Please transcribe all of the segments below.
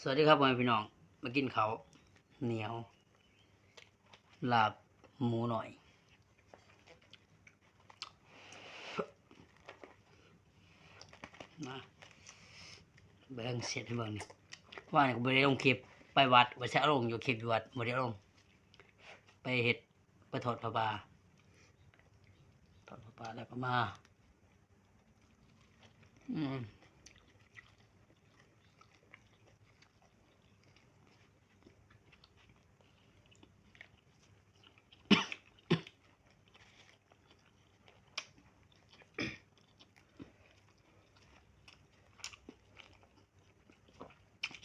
สวัสดีครับพ่อแม่พี่น้องมากินเขาวเหนียวลาบหมูหน่อยมาแบ่งเสร็จให้เบิ่งนี่ว่านี่ก็บ่ได้ลงคลิปไปวัดว่าจะลงอยู่คลิปอยู่วัดบ่ได้ลงไปเฮ็ดไปทอดผ้าป่าแล้วก็มาอืม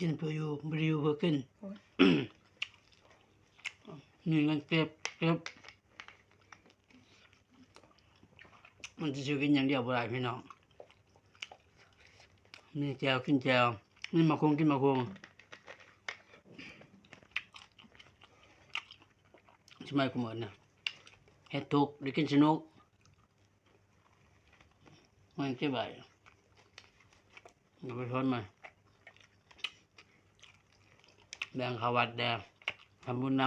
กินเพื่ออยู่บ่ได้อยู่เพื่อกินนี่มันเก็บมันจะซื้อกินอย่างเดียวบ่ได้พี่น้องนี่แจวกินแจวนี่มาคงกินมาคงสมัยกูเหมือนน่ะเฮ็ดทุกข์ได้กินสนุกมันเก็บไว้เอาไปทนมาแบ่งเขาวัดแดงทำบุญน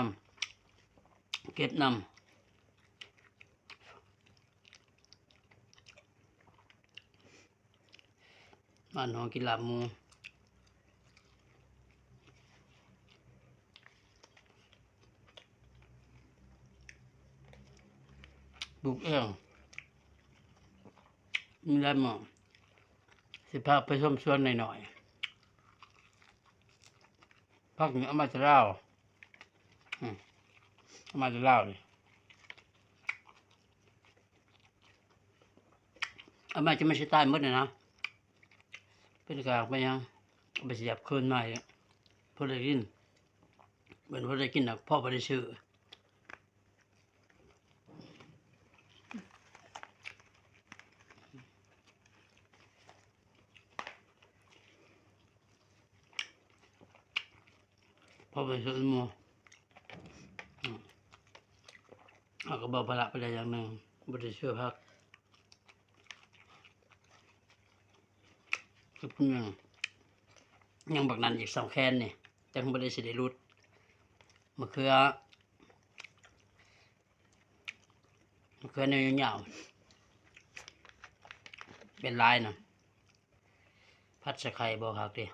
ำเก็บนำบ้านหอกินลาบหมูปลูกเองมีได้หมดสิพาไปชมสวนหน่อยๆพักนี้เอามาจะเล่าเอามาจะเล่าเลยเอามาจะไม่ใช่ตายหมดเลยนะเป็นกลางไปยังเอาไปเสียบคืนมาอีกพอได้กินเหมือนพอได้กินนะพ่อพอได้ซื้อพ่อไปซื้อหมูเอาก็บอกพละไปได้อย่างหนึ่งบริสุทธิ์พักคือพุ่งยังบักนั้นอีก2 แคนนี่จังบริสุทธิ์ได้รุดมะเขือเนื้อยาวๆเป็นลายนะพัดสะไข่บอกครับดิ